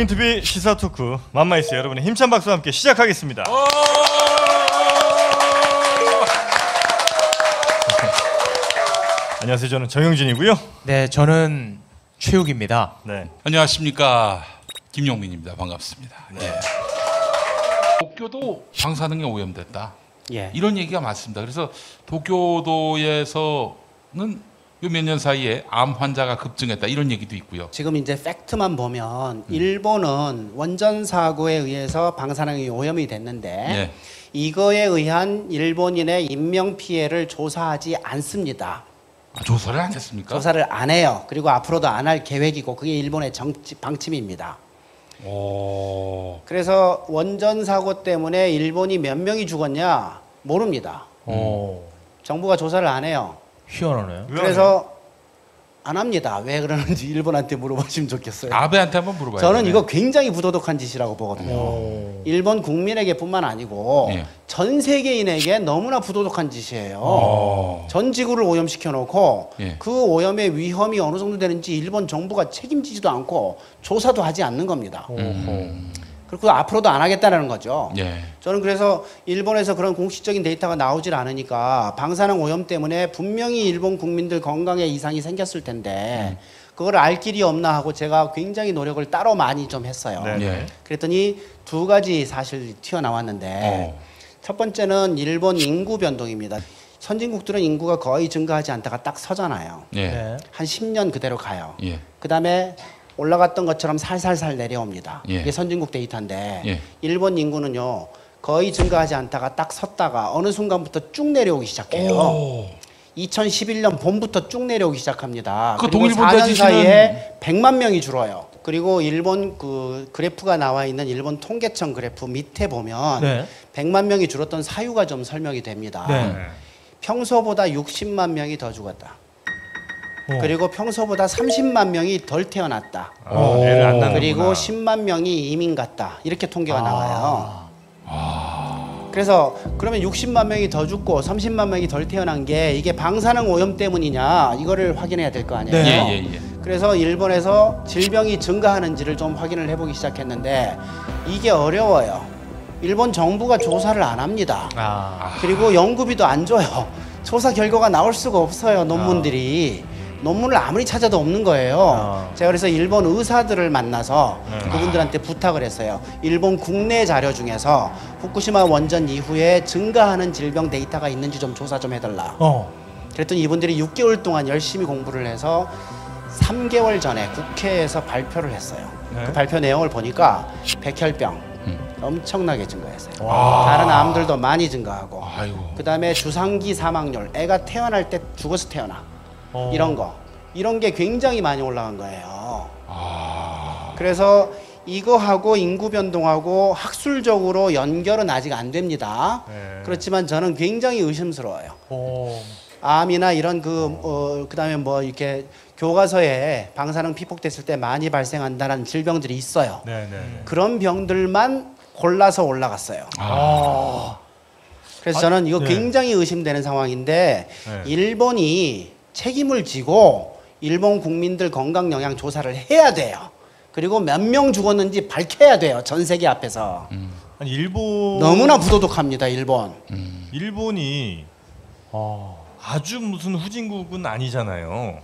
국민TV 시사 토크 맘마이스 여러분의 힘찬 박수와 함께 시작하겠습니다. 안녕하세요. 저는 정영진이고요. 네, 저는 최욱입니다. 네. 안녕하십니까, 김용민입니다. 반갑습니다. 네. 도쿄도 방사능에 오염됐다. 예. 이런 얘기가 많습니다. 그래서 도쿄도에서는 요 몇 년 사이에 암 환자가 급증했다 이런 얘기도 있고요. 지금 이제 팩트만 보면 일본은 원전 사고에 의해서 방사능이 오염이 됐는데 네. 이거에 의한 일본인의 인명 피해를 조사하지 않습니다. 아, 조사를 안 했습니까? 조사를 안 해요. 그리고 앞으로도 안 할 계획이고 그게 일본의 방침입니다. 오. 그래서 원전 사고 때문에 일본이 몇 명이 죽었냐 모릅니다. 정부가 조사를 안 해요. 희한하네요. 그래서 안 합니다. 왜 그러는지 일본한테 물어보시면 좋겠어요. 아베한테 한번 물어봐요. 저는 이거 굉장히 부도덕한 짓이라고 보거든요. 일본 국민에게뿐만 아니고 예. 전 세계인에게 너무나 부도덕한 짓이에요. 전 지구를 오염시켜 놓고 예. 그 오염의 위험이 어느 정도 되는지 일본 정부가 책임지지도 않고 조사도 하지 않는 겁니다. 그리고 앞으로도 안 하겠다는 거죠. 예. 저는 그래서 일본에서 그런 공식적인 데이터가 나오질 않으니까 방사능 오염 때문에 분명히 일본 국민들 건강에 이상이 생겼을 텐데 그걸 알 길이 없나 하고 제가 굉장히 노력을 따로 많이 좀 했어요. 네. 예. 그랬더니 두 가지 사실 튀어나왔는데 첫 번째는 일본 인구 변동입니다. 선진국들은 인구가 거의 증가하지 않다가 딱 서잖아요. 예. 네. 한 10년 그대로 가요. 예. 그다음에 올라갔던 것처럼 살살살 내려옵니다. 예. 이게 선진국 데이터인데 예. 일본 인구는요 거의 증가하지 않다가 딱 섰다가 어느 순간부터 쭉 내려오기 시작해요. 오. 2011년 봄부터 쭉 내려오기 시작합니다. 그 그리고 동일본 4년 대지진은- 사이에 100만 명이 줄어요. 그리고 일본 그 그래프가 나와 있는 일본 통계청 그래프 밑에 보면 네. 100만 명이 줄었던 사유가 좀 설명이 됩니다. 네. 평소보다 60만 명이 더 죽었다. 어. 그리고 평소보다 30만 명이 덜 태어났다. 애를 안 낳는구나. 그리고 10만 명이 이민 갔다. 이렇게 통계가 나와요. 그래서 그러면 60만 명이 더 죽고 30만 명이 덜 태어난 게 이게 방사능 오염 때문이냐 이거를 확인해야 될 거 아니에요. 네. 예. 예. 예. 그래서 일본에서 질병이 증가하는지를 좀 확인을 해보기 시작했는데 이게 어려워요. 일본 정부가 조사를 안 합니다. 그리고 연구비도 안 줘요. 조사 결과가 나올 수가 없어요. 논문들이. 논문을 아무리 찾아도 없는 거예요. 제가 그래서 일본 의사들을 만나서 그분들한테 부탁을 했어요. 일본 국내 자료 중에서 후쿠시마 원전 이후에 증가하는 질병 데이터가 있는지 좀 조사 좀 해달라. 그랬더니 이분들이 6개월 동안 열심히 공부를 해서 3개월 전에 국회에서 발표를 했어요. 네. 그 발표 내용을 보니까 백혈병 엄청나게 증가했어요. 다른 암들도 많이 증가하고 아이고. 그다음에 주상기 사망률, 애가 태어날 때 죽어서 태어나 이런 게 굉장히 많이 올라간 거예요. 그래서 이거하고 인구 변동하고 학술적으로 연결은 아직 안 됩니다. 네. 그렇지만 저는 굉장히 의심스러워요. 암이나 이런 그다음에 뭐 이렇게 교과서에 방사능 피폭됐을 때 많이 발생한다는 질병들이 있어요. 네네. 그런 병들만 골라서 올라갔어요. 그래서 저는 이거 네. 굉장히 의심되는 상황인데 네. 일본이 책임을 지고 일본 국민들 건강 영향 조사를 해야 돼요. 그리고 몇 명 죽었는지 밝혀야 돼요. 전 세계 앞에서. 아니 일본 너무나 부도덕합니다. 일본. 일본이 아주 무슨 후진국은 아니잖아요.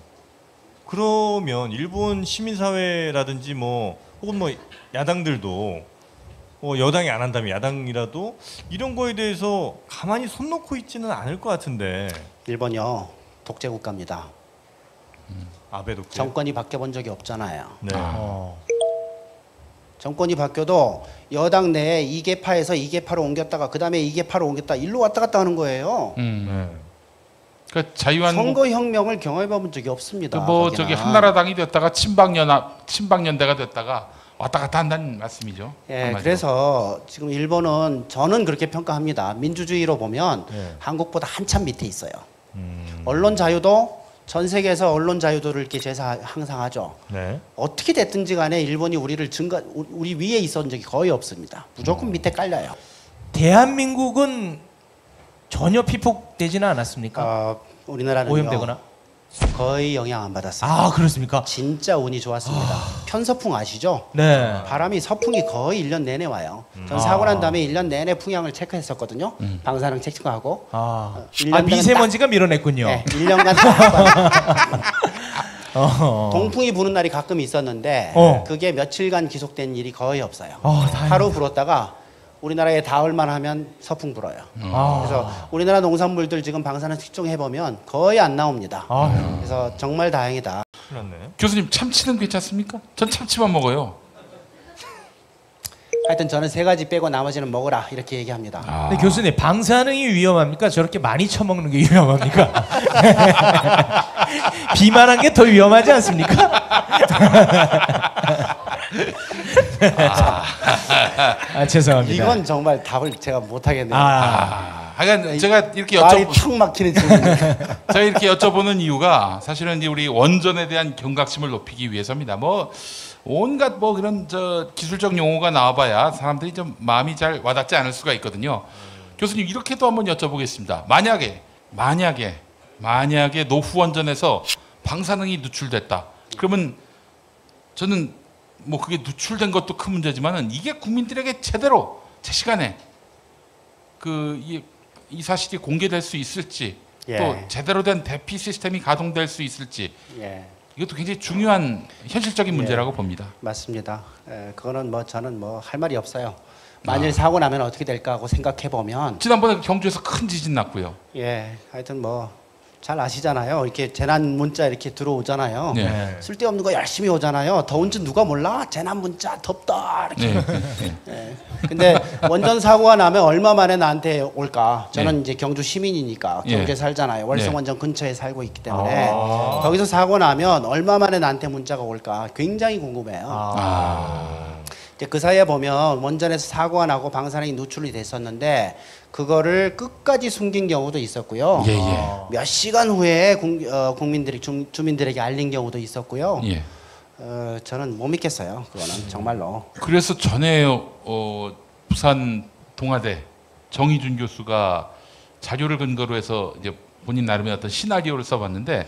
그러면 일본 시민사회라든지 뭐 혹은 뭐 야당들도 뭐 여당이 안 한다면 야당이라도 이런 거에 대해서 가만히 손 놓고 있지는 않을 것 같은데. 일본이요. 독재 국가입니다. 아베 독재. 정권이 바뀌어 본 적이 없잖아요. 네. 정권이 바뀌어도 여당 내에 이계파에서 이계파로 옮겼다가 그다음에 이계파로 옮겼다 일로 왔다 갔다 하는 거예요. 네. 그 자유한국 선거혁명을 경험해 본 적이 없습니다. 뭐 거기는. 저기 한나라당이 됐다가 친박연대가 됐다가 왔다 갔다 한다는 말씀이죠. 예, 한마디로. 그래서 지금 일본은 저는 그렇게 평가합니다. 민주주의로 보면 네. 한국보다 한참 밑에 있어요. 언론 자유도 전 세계에서 언론 자유도를 이렇게 제사 항상 하죠. 네. 어떻게 됐든지 간에 일본이 우리 위에 있었던 적이 거의 없습니다. 무조건 밑에 깔려요. 대한민국은 전혀 피폭되지는 않았습니까? 우리나라는 오염되거나? 거의 영향 안 받았어요. 아, 그렇습니까? 진짜 운이 좋았습니다. 편서풍 아시죠? 네. 바람이 서풍이 거의 1년 내내 와요. 전 사고 난 다음에 1년 내내 풍향을 체크했었거든요. 방사능 체크하고. 미세먼지가 밀어냈군요. 네, 1년간 동풍이 부는 날이 가끔 있었는데 그게 며칠간 지속된 일이 거의 없어요. 하루 불었다가 우리나라에 닿을만 하면 서풍 불어요. 그래서 우리나라 농산물들 지금 방사능 측정해 보면 거의 안 나옵니다. 그래서 정말 다행이다. 큰일 났네. 교수님 참치는 괜찮습니까? 전 참치만 먹어요. 하여튼 저는 3가지 빼고 나머지는 먹으라 이렇게 얘기합니다. 근데 교수님 방사능이 위험합니까? 저렇게 많이 처먹는 게 위험합니까? 비만한 게 더 위험하지 않습니까? 죄송합니다. 이건 정말 답을 제가 못하겠네요. 하여간 제가 이렇게 말이 탁 막히는 질문이에요. 제가 이렇게 여쭤보는 이유가 사실은 이제 우리 원전에 대한 경각심을 높이기 위해서입니다. 뭐 온갖 뭐 그런 저 기술적 용어가 나와봐야 사람들이 좀 마음이 잘 와닿지 않을 수가 있거든요. 교수님 이렇게도 한번 여쭤보겠습니다. 만약에 노후 원전에서 방사능이 누출됐다. 그러면 저는 뭐 그게 누출된 것도 큰 문제지만은 이게 국민들에게 제대로 제 시간에 이 사실이 공개될 수 있을지 또 제대로 된 대피 시스템이 가동될 수 있을지 이것도 굉장히 중요한 현실적인 문제라고 봅니다. 맞습니다. 그거는 뭐 저는 뭐 할 말이 없어요. 만일 사고 나면 어떻게 될까 하고 생각해 보면 지난번에 경주에서 큰 지진 났고요. 하여튼 뭐 잘 아시잖아요. 이렇게 재난 문자 이렇게 들어오잖아요. 쓸데없는 거 열심히 오잖아요. 더운지 누가 몰라? 재난 문자 덥다 이렇게. 근데 원전 사고가 나면 얼마 만에 나한테 올까? 저는 이제 경주 시민이니까 경주에 살잖아요. 월성 원전 근처에 살고 있기 때문에 거기서 사고 나면 얼마 만에 나한테 문자가 올까? 굉장히 궁금해요. 이제 그 사이에 보면 원전에서 사고가 나고 방사능이 누출이 됐었는데 그거를 끝까지 숨긴 경우도 있었고요. 몇 시간 후에 국민들이 주민들에게 알린 경우도 있었고요. 저는 못 믿겠어요. 그거는 정말로. 그래서 전에 부산 동아대 정희준 교수가 자료를 근거로 해서 이제 본인 나름의 어떤 시나리오를 써봤는데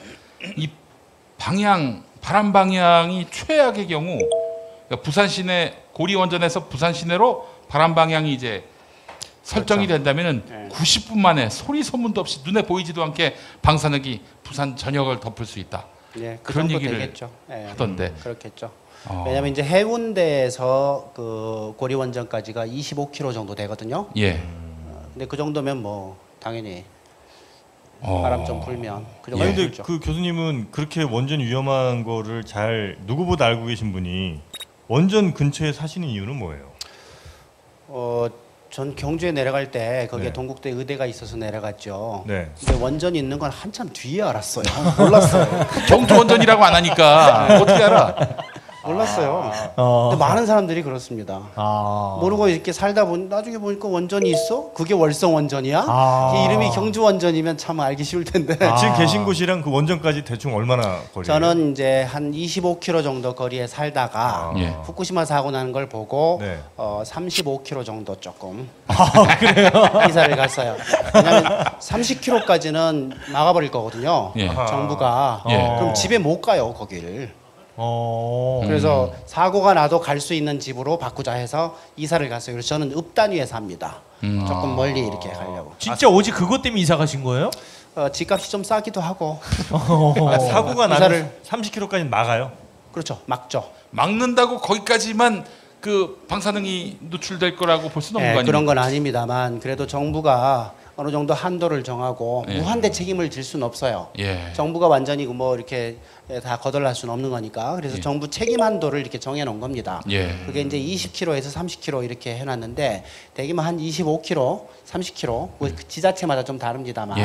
이 바람 방향이 최악의 경우 그러니까 부산 시내 고리 원전에서 부산 시내로 바람 방향이 이제 설정이 된다면은 90분 만에 소리 소문도 없이 눈에 보이지도 않게 방사능이 부산 전역을 덮을 수 있다. 그 그런 얘기를 되겠죠. 하던데. 그렇겠죠. 왜냐하면 이제 해운대에서 그 고리 원전까지가 25km 정도 되거든요. 근데 그 정도면 뭐 당연히 바람 좀 불면 그 정도 근데 되겠죠. 그 교수님은 그렇게 원전 위험한 거를 잘 누구보다 알고 계신 분이 원전 근처에 사시는 이유는 뭐예요? 전 경주에 내려갈 때 거기에 동국대 의대가 있어서 내려갔죠. 근데 원전이 있는 건 한참 뒤에 알았어요. 몰랐어요. 경주 원전이라고 안 하니까 어떻게 알아? 몰랐어요. 근데 많은 사람들이 그렇습니다. 모르고 이렇게 살다 보니 나중에 보니까 원전이 있어? 그게 월성 원전이야? 이 이름이 경주 원전이면 참 알기 쉬울 텐데. 지금 계신 곳이랑 그 원전까지 대충 얼마나 거리예요? 저는 이제 한 25km 정도 거리에 살다가 후쿠시마 사고 나는 걸 보고 35km 정도 조금 이사를 갔어요. 왜냐하면 30km까지는 막아버릴 거거든요. 정부가. 그럼 집에 못 가요 거기를. 그래서 사고가 나도 갈 수 있는 집으로 바꾸자 해서 이사를 갔어요. 그래서 저는 읍단위에 삽니다. 조금 멀리 이렇게 가려고. 진짜 오직 그것 때문에 이사 가신 거예요? 집값이 좀 싸기도 하고. 사고가 나면 30km까지 막아요? 그렇죠. 막죠. 막는다고 거기까지만 그 방사능이 누출될 거라고 볼 수는 없는 거 아니에요? 그런 건 아닙니다만 그래도 정부가 어느 정도 한도를 정하고 무한대 책임을 질 수는 없어요. 정부가 완전히 뭐 이렇게 다 거덜날 수는 없는 거니까. 그래서 정부 책임 한도를 이렇게 정해 놓은 겁니다. 그게 이제 20km에서 30km 이렇게 해놨는데 대개만 한 25km, 30km 그 지자체마다 좀 다릅니다만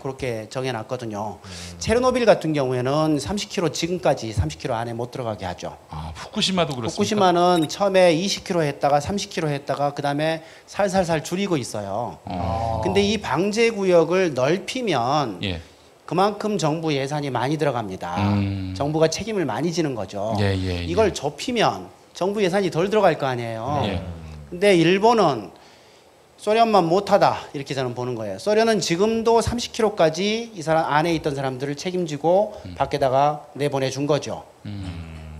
그렇게 정해놨거든요. 체르노빌 같은 경우에는 30km 지금까지 30km 안에 못 들어가게 하죠. 후쿠시마도 그렇습니까? 후쿠시마는 처음에 20km 했다가 30km 했다가 그 다음에 살살살 줄이고 있어요. 근데 이 방제 구역을 넓히면 그만큼 정부 예산이 많이 들어갑니다. 정부가 책임을 많이 지는 거죠. 이걸 좁히면 정부 예산이 덜 들어갈 거 아니에요. 근데 일본은 소련만 못하다 이렇게 저는 보는 거예요. 소련은 지금도 30km까지 이 사람 안에 있던 사람들을 책임지고 밖에다가 내보내준 거죠.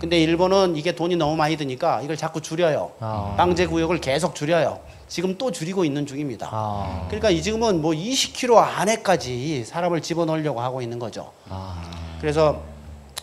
근데 일본은 이게 돈이 너무 많이 드니까 이걸 자꾸 줄여요. 방제 구역을 계속 줄여요. 지금 또 줄이고 있는 중입니다. 그러니까 지금은 뭐 20km 안에까지 사람을 집어넣으려고 하고 있는 거죠. 그래서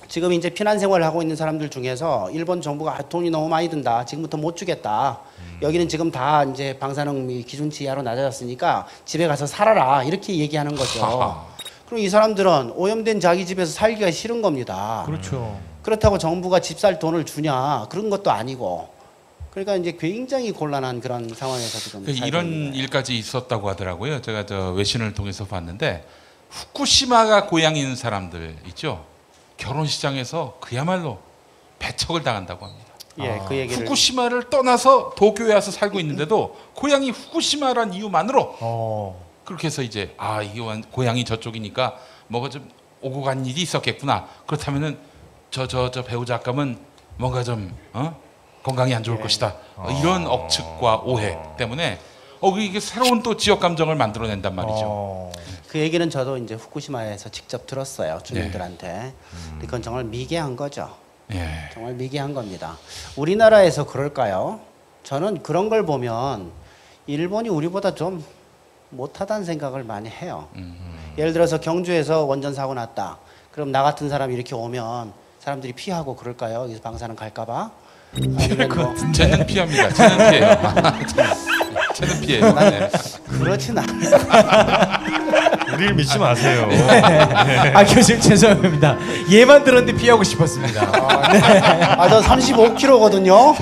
지금 이제 피난 생활을 하고 있는 사람들 중에서 일본 정부가 돈이 너무 많이 든다. 지금부터 못 주겠다. 여기는 지금 다 이제 방사능 기준치 이하로 낮아졌으니까 집에 가서 살아라. 이렇게 얘기하는 거죠. 그럼 이 사람들은 오염된 자기 집에서 살기가 싫은 겁니다. 그렇죠. 그렇다고 정부가 집 살 돈을 주냐? 그런 것도 아니고. 그러니까 이제 굉장히 곤란한 그런 상황에서 지금 이런 일까지 있었다고 하더라고요. 제가 저 외신을 통해서 봤는데 후쿠시마가 고향인 사람들 있죠. 결혼식장에서 그야말로 배척을 당한다고 합니다. 예, 그 얘기를 후쿠시마를 떠나서 도쿄에 와서 살고 있는데도 고향이 후쿠시마란 이유만으로 그렇게 해서 이제 이게 고향이 저쪽이니까 뭐가 좀 오고 간 일이 있었겠구나. 그렇다면은 저 배우 작가는 뭔가 좀 건강이 안 좋을 것이다. 이런 억측과 오해 때문에 이게 새로운 또 지역 감정을 만들어낸단 말이죠. 그 얘기는 저도 이제 후쿠시마에서 직접 들었어요. 주민들한테. 근데 그건 정말 미개한 거죠. 예. 정말 미개한 겁니다. 우리나라에서 그럴까요? 저는 그런 걸 보면 일본이 우리보다 좀 못하다는 생각을 많이 해요. 예를 들어서 경주에서 원전 사고 났다. 그럼 나 같은 사람이 이렇게 오면 사람들이 피하고 그럴까요? 여기서 방사능 갈까봐? 피할 것 같은데. 쟤는 피합니다. 쟤는 피해요. 쟤는 피해요. 네. 그렇진 않아요. 우리를 믿지 마세요. 교수님 죄송합니다. 얘만 들었는데 피하고 싶었습니다. 저 35km거든요.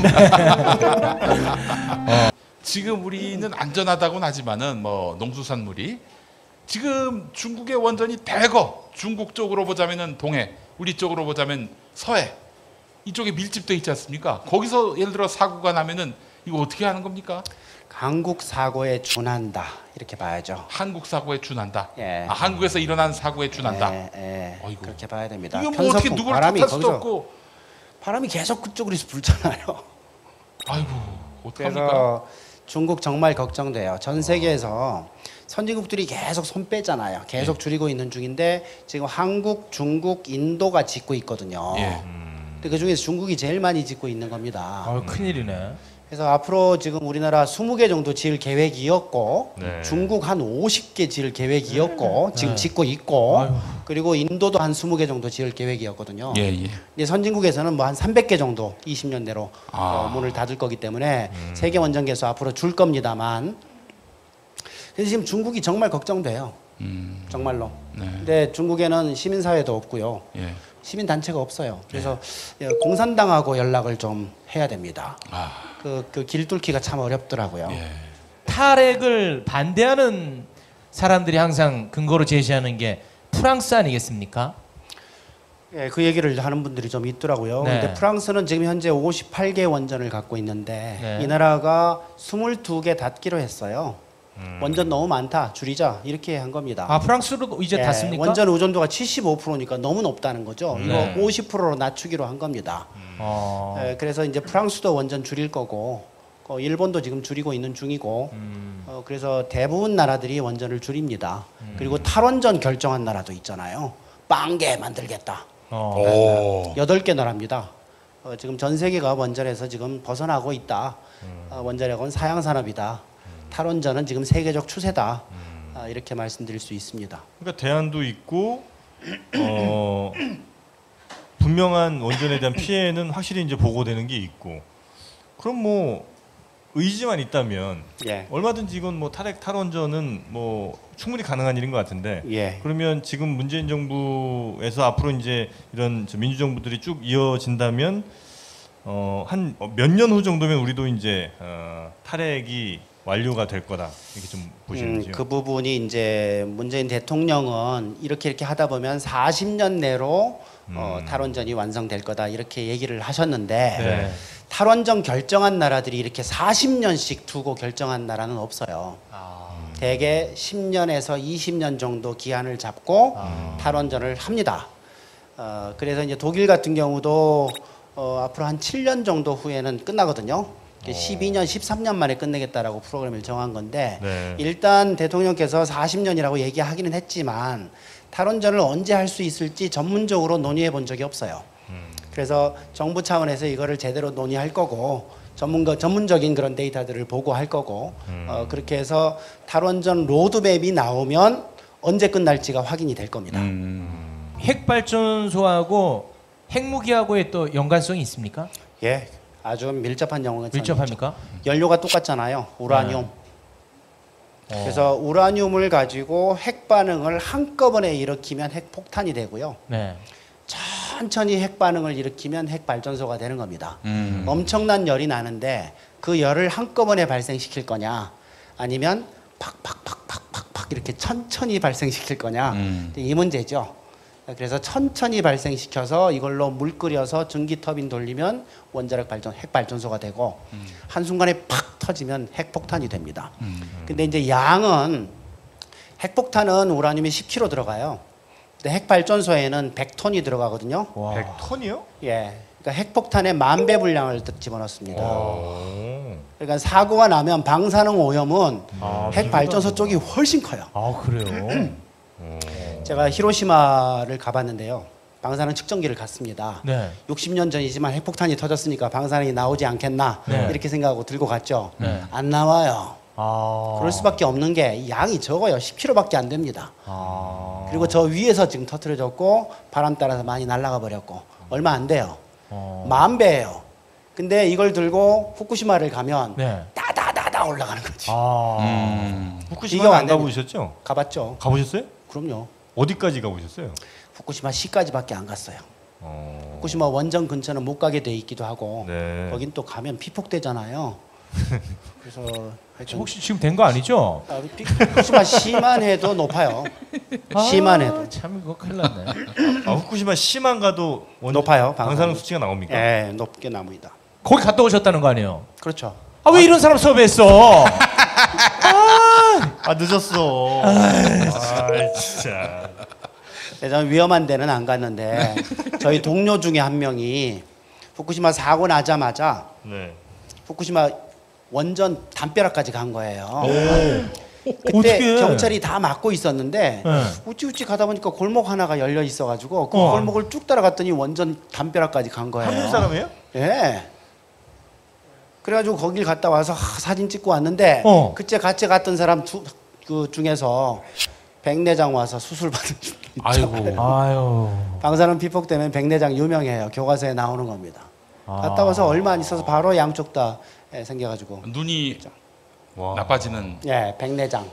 지금 우리는 안전하다고는 하지만은 뭐 농수산물이 지금 중국의 원전이 대거 중국 쪽으로 보자면은 동해, 우리 쪽으로 보자면 서해 이쪽에 밀집돼 있지 않습니까? 거기서 예를 들어 사고가 나면은 이거 어떻게 하는 겁니까? 한국 사고에 준한다 이렇게 봐야죠. 한국 사고에 준한다. 예. 한국에서 일어난 사고에 준한다. 어이구. 그렇게 봐야 됩니다. 이거 뭐 어떻게 누구를 탓할 수도 없고. 바람이 계속 그쪽으로 불잖아요. 아이고 어떡합니까? 그래서 중국 정말 걱정돼요. 전 세계에서 선진국들이 계속 손 빼잖아요. 계속 줄이고 있는 중인데 지금 한국, 중국, 인도가 짓고 있거든요. 근데 그 중에서 중국이 제일 많이 짓고 있는 겁니다. 큰일이네. 그래서 앞으로 지금 우리나라 20개 정도 지을 계획이었고 네. 중국 한 50개 지을 계획이었고 지금 짓고 있고 그리고 인도도 한 20개 정도 지을 계획이었거든요. 근데 선진국에서는 뭐 한 300개 정도 20년 내로 문을 닫을 거기 때문에 세계 원전 개수 앞으로 줄 겁니다만 그래서 지금 중국이 정말 걱정돼요. 정말로. 근데 중국에는 시민사회도 없고요. 시민단체가 없어요. 그래서 공산당하고 연락을 좀 해야 됩니다. 그 길 뚫기가 참 어렵더라고요. 탈핵을 반대하는 사람들이 항상 근거로 제시하는 게 프랑스 아니겠습니까? 예, 그 얘기를 하는 분들이 좀 있더라고요. 근데 프랑스는 지금 현재 58개 원전을 갖고 있는데 이 나라가 22개 닫기로 했어요. 원전 너무 많다. 줄이자. 이렇게 한 겁니다. 프랑스로 이제 닫습니까? 원전 의존도가 75%니까 너무 높다는 거죠. 이거 50%로 낮추기로 한 겁니다. 그래서 이제 프랑스도 원전 줄일 거고 일본도 지금 줄이고 있는 중이고 그래서 대부분 나라들이 원전을 줄입니다. 그리고 탈원전 결정한 나라도 있잖아요. 빵개 만들겠다. 8개 나라입니다. 지금 전 세계가 원전에서 지금 벗어나고 있다. 원자력은 사양 산업이다. 탈원전은 지금 세계적 추세다. 이렇게 말씀드릴 수 있습니다. 그러니까 대안도 있고 분명한 원전에 대한 피해는 확실히 이제 보고되는 게 있고 그럼 뭐 의지만 있다면 얼마든지 이건 뭐 탈원전은 뭐 충분히 가능한 일인 것 같은데 그러면 지금 문재인 정부에서 앞으로 이제 이런 민주정부들이 쭉 이어진다면 한 몇 년 후 정도면 우리도 이제 탈핵이 완료가 될 거다 이렇게 좀 보시는지요? 그 부분이 이제 문재인 대통령은 이렇게 하다 보면 40년 내로 탈원전이 완성될 거다 이렇게 얘기를 하셨는데 탈원전 결정한 나라들이 이렇게 40년씩 두고 결정한 나라는 없어요. 대개 10년에서 20년 정도 기한을 잡고 탈원전을 합니다. 그래서 이제 독일 같은 경우도 앞으로 한 7년 정도 후에는 끝나거든요. 12년, 13년 만에 끝내겠다라고 프로그램을 정한 건데 일단 대통령께서 40년이라고 얘기하기는 했지만 탈원전을 언제 할 수 있을지 전문적으로 논의해 본 적이 없어요. 그래서 정부 차원에서 이거를 제대로 논의할 거고 전문적인 그런 데이터들을 보고할 거고 그렇게 해서 탈원전 로드맵이 나오면 언제 끝날지가 확인이 될 겁니다. 핵발전소하고 핵무기하고의 또 연관성이 있습니까? 예, 아주 밀접한 연관성이 있죠. 밀접합니까? 연료가 똑같잖아요. 우라늄. 그래서 우라늄을 가지고 핵 반응을 한꺼번에 일으키면 핵폭탄이 되고요. 네. 천천히 핵 반응을 일으키면 핵 발전소가 되는 겁니다. 엄청난 열이 나는데 그 열을 한꺼번에 발생시킬 거냐, 아니면 팍팍팍팍팍팍 이렇게 천천히 발생시킬 거냐, 이 문제죠. 그래서 천천히 발생시켜서 이걸로 물 끓여서 전기 터빈 돌리면 원자력 발전 핵 발전소가 되고 한순간에 팍 터지면 핵폭탄이 됩니다. 근데 이제 양은 핵폭탄은 우라늄이 10kg 들어가요. 근데 핵 발전소에는 100톤이 들어가거든요. 100톤이요? 예. 그러니까 핵폭탄의 10,000배 분량을 집어넣습니다. 그러니까 사고가 나면 방사능 오염은 핵 발전소 쪽이 훨씬 커요. 아, 그래요. 제가 히로시마를 가봤는데요. 방사능 측정기를 갔습니다. 네. 60년 전이지만 핵폭탄이 터졌으니까 방사능이 나오지 않겠나 네. 이렇게 생각하고 들고 갔죠. 네. 안 나와요. 아. 그럴 수밖에 없는 게 양이 적어요. 10kg밖에 안 됩니다. 아. 그리고 저 위에서 지금 터트려졌고 바람 따라서 많이 날아가 버렸고 얼마 안 돼요. 10,000배예요. 근데 이걸 들고 후쿠시마를 가면 네. 다다다다 올라가는 거지. 아. 후쿠시마 안 가보셨죠? 가봤죠. 가보셨어요? 그럼요. 어디까지 가보셨어요? 후쿠시마 시까지밖에 안 갔어요. 후쿠시마 원전 근처는 못 가게 돼 있기도 하고 네. 거긴 또 가면 피폭되잖아요. 그래서 하여튼 혹시 지금 된 거 아니죠? 후쿠시마 시만 해도 높아요. 시만 해도 참 이거 큰일 났네. 후쿠시마 시만 가도 높아요. 방사능 수치가 나옵니까? 예, 높게 나옵니다. 거기 갔다 오셨다는 거 아니에요? 그렇죠. 아, 왜 이런 사람 섭외했어? 늦었어. 진짜. 저는 위험한 데는 안 갔는데 저희 동료 중에 한 명이 후쿠시마 사고 나자마자 네. 후쿠시마 원전 담벼락까지 간 거예요. 그때 어떡해. 경찰이 다 막고 있었는데 네. 우찌우찌 가다 보니까 골목 하나가 열려 있어가지고 그 골목을 쭉 따라갔더니 원전 담벼락까지 간 거예요. 한국 사람이에요? 예. 그래가지고 거길 갔다 와서 사진 찍고 왔는데 그때 같이 갔던 사람 그 중에서 백내장 와서 수술 받은 중. 아이고. 아유. 방사능 피폭되면 백내장 유명해요. 교과서에 나오는 겁니다. 갔다 와서 얼마 안 있어서 바로 양쪽 다 생겨가지고. 눈이 와. 나빠지는. 예, 백내장.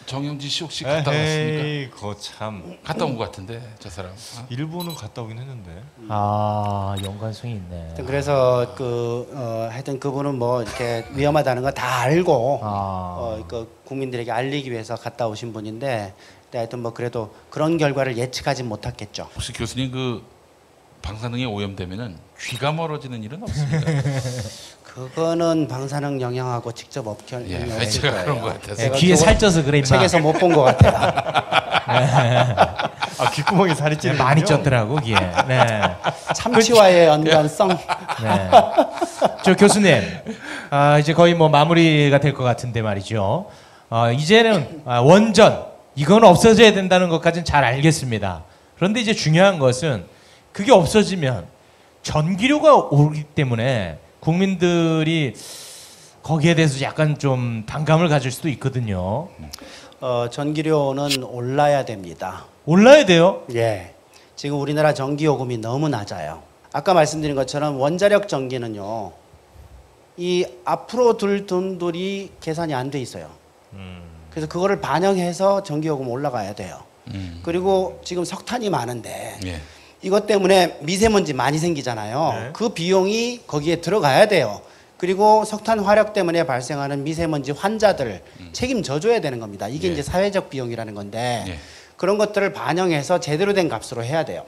정영진 씨 혹시 갔다 왔습니까? 에이, 그거 참. 갔다 온 것 같은데 저 사람. 일본은 갔다 오긴 했는데. 아, 연관성이 있네. 그래서 하여튼 그분은 뭐 이렇게 위험하다는 거 다 알고 국민들에게 알리기 위해서 갔다 오신 분인데, 하여튼 뭐 그래도 그런 결과를 예측하지 못했겠죠. 혹시 교수님 그 방사능에 오염되면은 귀가 멀어지는 일은 없습니까? 그거는 방사능 영향하고 직접 예, 영향을 제가 그런 것 같아서. 제가 귀에 살쪄서 그래 임마. 책에서 못 본 것 같아요. 아, 귓구멍에 살이 찌는 많이 쪘더라고 귀에. 네. 참치와의 연관성. 네. 저 교수님, 이제 거의 뭐 마무리가 될 것 같은데 말이죠. 이제는 원전 이건 없어져야 된다는 것까지는 잘 알겠습니다. 그런데 이제 중요한 것은 그게 없어지면 전기료가 오르기 때문에 국민들이 거기에 대해서 약간 좀 반감을 가질 수도 있거든요. 전기료는 올라야 됩니다. 올라야 돼요? 예. 지금 우리나라 전기 요금이 너무 낮아요. 아까 말씀드린 것처럼 원자력 전기는요. 이 앞으로 들 돈들이 계산이 안 돼 있어요. 그래서 그거를 반영해서 전기 요금 올라가야 돼요. 그리고 지금 석탄이 많은데 예. 이것 때문에 미세먼지 많이 생기잖아요. 네. 그 비용이 거기에 들어가야 돼요. 그리고 석탄 화력 때문에 발생하는 미세먼지 환자들 책임져 줘야 되는 겁니다. 이게 예. 이제 사회적 비용이라는 건데 예. 그런 것들을 반영해서 제대로 된 값으로 해야 돼요.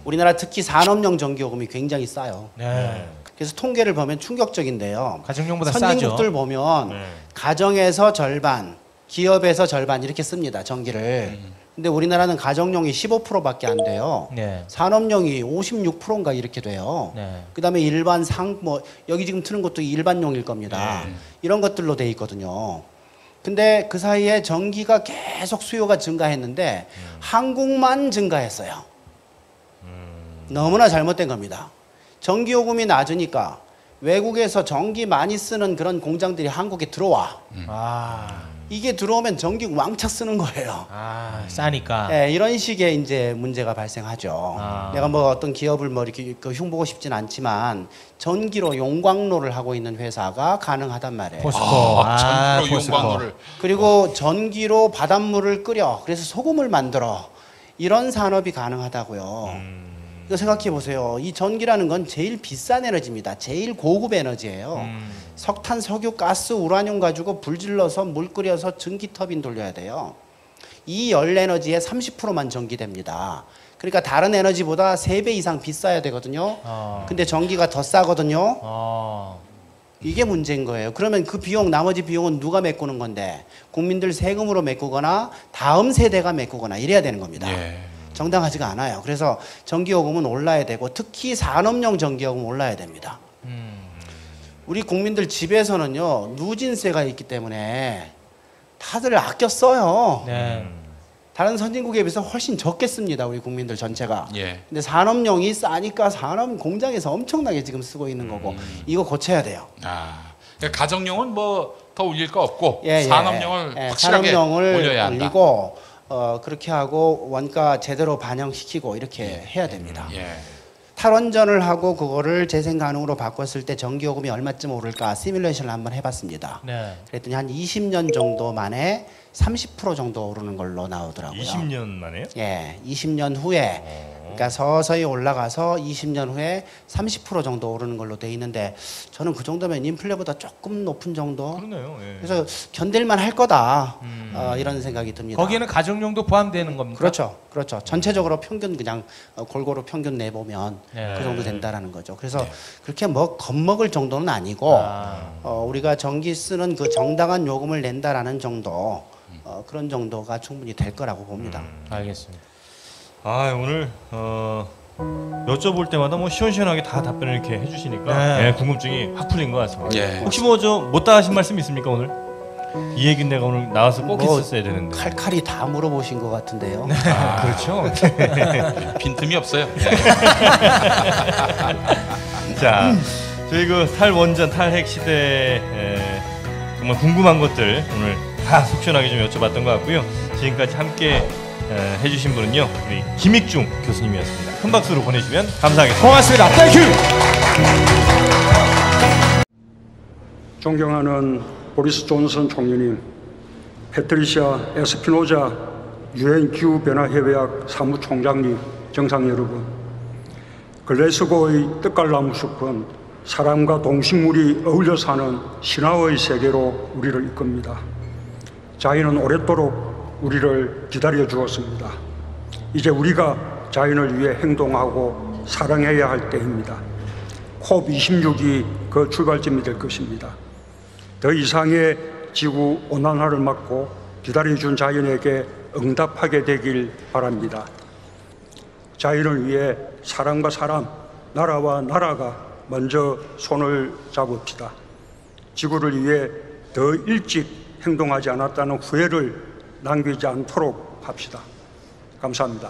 우리나라 특히 산업용 전기요금이 굉장히 싸요. 네. 그래서 통계를 보면 충격적인데요. 가정용보다 선진국들 싸죠. 보면 네. 가정에서 절반, 기업에서 절반 이렇게 씁니다. 전기를. 근데 우리나라는 가정용이 15%밖에 안 돼요. 네. 산업용이 56%인가 이렇게 돼요. 네. 그다음에 일반 여기 지금 트는 것도 일반용일 겁니다. 이런 것들로 돼 있거든요. 근데 그 사이에 전기가 계속 수요가 증가했는데 한국만 증가했어요. 너무나 잘못된 겁니다. 전기요금이 낮으니까 외국에서 전기 많이 쓰는 그런 공장들이 한국에 들어와. 이게 들어오면 전기 왕창 쓰는 거예요. 싸니까. 네, 이런 식의 이제 문제가 발생하죠. 내가 뭐 어떤 기업을 뭐 이렇게 흉보고 싶진 않지만 전기로 용광로를 하고 있는 회사가 가능하단 말이에요. 포스코. 전기로 포스코. 용광로를. 그리고 전기로 바닷물을 끓여 그래서 소금을 만들어 이런 산업이 가능하다고요. 이거 생각해 보세요. 이 전기라는 건 제일 비싼 에너지입니다. 제일 고급 에너지예요. 석탄, 석유, 가스, 우라늄 가지고 불 질러서 물 끓여서 전기 터빈 돌려야 돼요. 이 열 에너지의 30%만 전기됩니다. 그러니까 다른 에너지보다 3배 이상 비싸야 되거든요. 근데 전기가 더 싸거든요. 이게 문제인 거예요. 그러면 그 비용, 나머지 비용은 누가 메꾸는 건데? 국민들 세금으로 메꾸거나 다음 세대가 메꾸거나 이래야 되는 겁니다. 예. 정당하지가 않아요. 그래서 전기요금은 올라야 되고 특히 산업용 전기요금 올라야 됩니다. 우리 국민들 집에서는요 누진세가 있기 때문에 다들 아껴 써요. 네. 다른 선진국에 비해서 훨씬 적게 씁니다. 우리 국민들 전체가. 예. 근데 산업용이 싸니까 산업 공장에서 엄청나게 지금 쓰고 있는 거고 이거 고쳐야 돼요. 그러니까 가정용은 뭐 더 올릴 거 없고 예, 산업용을 예, 확실하게 산업용을 올려야 한다. 올리고 그렇게 하고 원가 제대로 반영시키고 이렇게 해야 됩니다. 예. 탈원전을 하고 그거를 재생가능으로 바꿨을 때 전기요금이 얼마쯤 오를까 시뮬레이션을 한번 해봤습니다. 네. 그랬더니 한 20년 정도 만에 30% 정도 오르는 걸로 나오더라고요. 20년 만에요? 예, 20년 후에 그러니까 서서히 올라가서 20년 후에 30% 정도 오르는 걸로 돼 있는데 저는 그 정도면 인플레보다 조금 높은 정도. 그러네요. 예. 그래서 견딜만 할 거다 이런 생각이 듭니다. 거기에는 가정용도 포함되는 겁니까? 그렇죠, 그렇죠. 전체적으로 평균 그냥 골고루 평균 내 보면 네. 그 정도 된다라는 거죠. 그래서 그렇게 뭐 겁먹을 정도는 아니고 우리가 전기 쓰는 그 정당한 요금을 낸다라는 정도 그런 정도가 충분히 될 거라고 봅니다. 알겠습니다. 오늘 여쭤볼 때마다 뭐 시원시원하게 다 답변을 이렇게 해주시니까 네. 예, 궁금증이 확 풀린 것 같습니다. 예. 혹시 뭐 저 못다 하신 말씀 있습니까 오늘? 이 얘기는 내가 오늘 나와서 꼭 뭐 했었어야 되는데. 칼칼이 다 물어보신 것 같은데요. 그렇죠. 빈틈이 없어요. 자, 저희 그 탈원전 탈핵 시대 정말 궁금한 것들 오늘 다 속 시원하게 좀 여쭤봤던 것 같고요. 지금까지 함께 해주신 분은요 우리 김익중 교수님이었습니다. 큰 박수로 보내주시면 감사하겠습니다. 고맙습니다. 땡큐. 존경하는 보리스 존슨 총리님, 패트리시아 에스피노자 유엔 기후변화협약 사무총장님, 정상 여러분, 글래스고의 뜻갈나무 숲은 사람과 동식물이 어울려 사는 신화의 세계로 우리를 이끕니다. 자연은 오랫도록 우리를 기다려 주었습니다. 이제 우리가 자연을 위해 행동하고 사랑해야 할 때입니다. COP26이 그 출발점이 될 것입니다. 더 이상의 지구 온난화를 막고 기다려준 자연에게 응답하게 되길 바랍니다. 자연을 위해 사람과 사람, 나라와 나라가 먼저 손을 잡읍시다. 지구를 위해 더 일찍 행동하지 않았다는 후회를 남기지 않도록 합시다. 감사합니다.